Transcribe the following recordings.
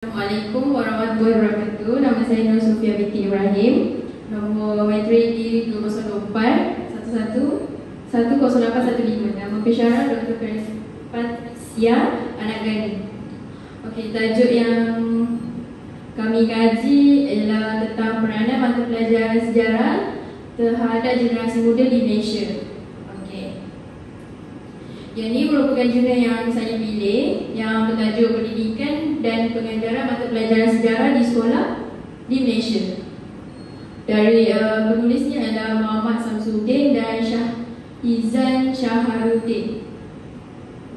Assalamualaikum warahmatullahi wabarakatuh. Nama saya Nur Sofia binti Ibrahim. Nombor matrik di 204 110815. Nama pensyarah Dr. Patricia Anak Gani. Okey, tajuk yang kami kaji ialah tentang peranan mata pelajaran sejarah terhadap generasi muda di Malaysia. Yang ini merupakan jurnal yang saya pilih yang bertajuk Pendidikan dan Pengajaran Mata Pelajaran Sejarah di Sekolah di Malaysia. Dari penulisnya adalah Muhammad Samsudin dan Syahizan Syaharuddin.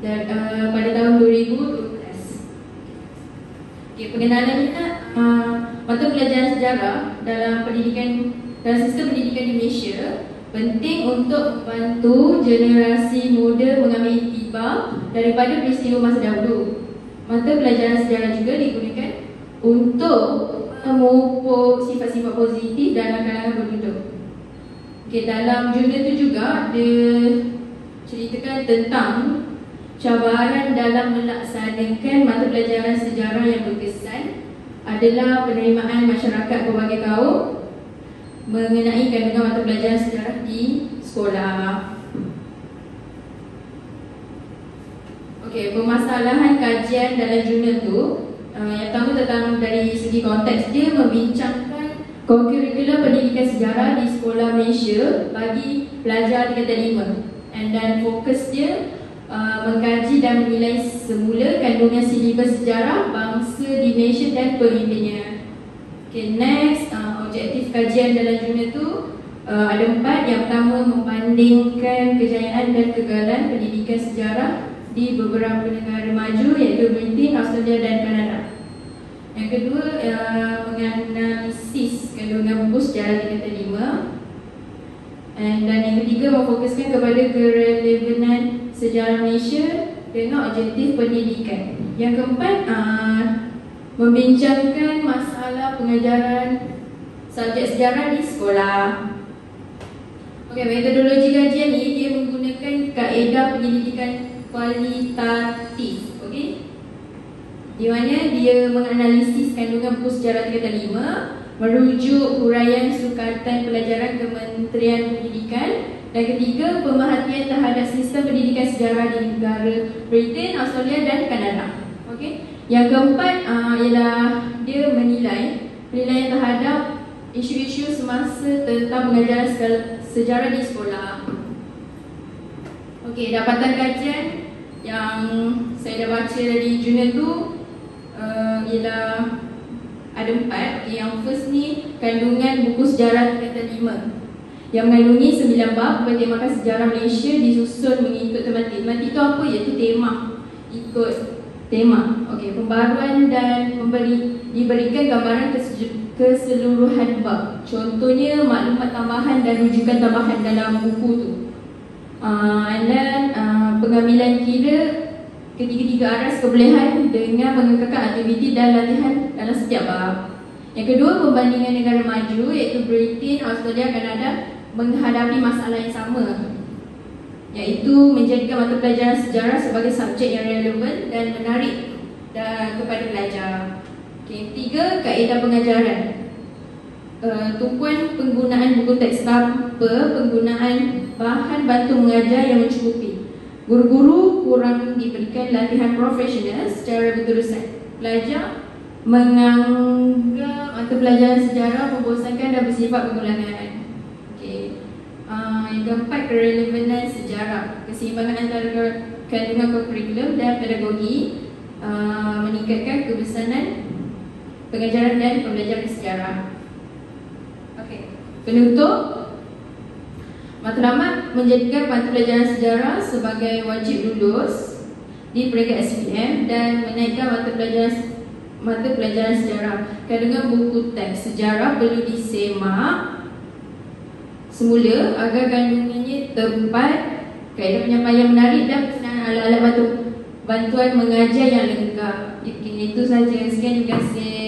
Dan pada tahun 2012. Okey, pengenalannya mata pelajaran sejarah dalam sistem pendidikan di Malaysia penting untuk membantu generasi muda mengambil iktibar daripada peristiwa masa dahulu. Mata pelajaran sejarah juga digunakan untuk memupuk sifat-sifat positif dalam kalangan penduduk. Okay, dalam jurnal itu juga diceritakan tentang cabaran dalam melaksanakan mata pelajaran sejarah yang berkesan adalah penerimaan masyarakat berbagai kaum mengenai kandungan mata pelajaran sejarah di sekolah. Okey, permasalahan kajian dalam jurnal tu yang pertama tentang dari segi konteks, dia membincangkan kurikulum pendidikan sejarah di sekolah Malaysia bagi pelajar tingkatan 5. Dan fokus dia mengkaji dan menilai semula kandungan silibus sejarah bangsa di Malaysia dan pemimpinnya. Okay, next, objektif kajian dalam jurnal itu ada 4. Yang pertama, membandingkan kejayaan dan kegagalan pendidikan sejarah di beberapa negara maju iaitu Britain, Australia dan Kanada. Yang kedua, menganalisis kandungan buku sejarah tingkatan 5. Dan yang ketiga, memfokuskan kepada kerelevanan sejarah Malaysia dengan objektif pendidikan. Yang keempat, membincangkan masalah pengajaran subjek sejarah di sekolah. Okey, metodologi kajian ni dia menggunakan kaedah pendidikan kualitatif. Okey, di mana dia menganalisis kandungan buku sejarah tingkatan 5, merujuk huraian sukatan pelajaran Kementerian Pendidikan. Dan ketiga, pemerhatian terhadap sistem pendidikan sejarah di negara Britain, Australia dan Kanada. Okey. Yang keempat ialah dia menilai penilaian terhadap isu-isu semasa tentang pengajaran sejarah di sekolah. Okey, dapatan kajian yang saya dah baca dari jurnal tu ialah ada 4. Okay, yang first ni kandungan buku sejarah tingkatan 5 yang mengandungi 9 bab bertemakan sejarah Malaysia disusun mengikut tematik. Tematik itu apa? Iaitu tema. Ikut tema. Okey, pembaruan dan diberikan gambaran keseluruhan bab. Contohnya maklumat tambahan dan rujukan tambahan dalam buku tu. Dan pengambilan kira ketiga-tiga aras kebolehan dengan mengekalkan aktiviti dan latihan dalam setiap bab. Yang kedua, perbandingan negara maju iaitu Britain, Australia, Kanada menghadapi masalah yang sama, iaitu menjadikan mata pelajaran sejarah sebagai subjek yang relevan dan menarik kepada pelajar. Okay, ketiga, kaedah pengajaran. Tumpuan penggunaan buku teks tanpa penggunaan bahan bantu mengajar yang mencukupi. Guru-guru kurang diberikan latihan profesional secara berterusan. Pelajar menganggap mata pelajaran sejarah membosankan dan bersifat pengulangan. Yang keempat, kerelevanan sejarah. Keseimbangan antara kandungan kurikulum dan pedagogi meningkatkan kebersamaan pengajaran dan pembelajaran sejarah. Okey, penutup, matlamat menjadikan mata pelajaran sejarah sebagai wajib lulus di peringkat SPM dan menaikkan mata pelajaran sejarah. Kandungan buku teks sejarah perlu disemak semula agar kandungannya tepat, kaedah penyampaian menarik dan pelaksanaan alat-alat bantuan mengajar yang lengkap. Itu sahaja. Sekian, terima kasih.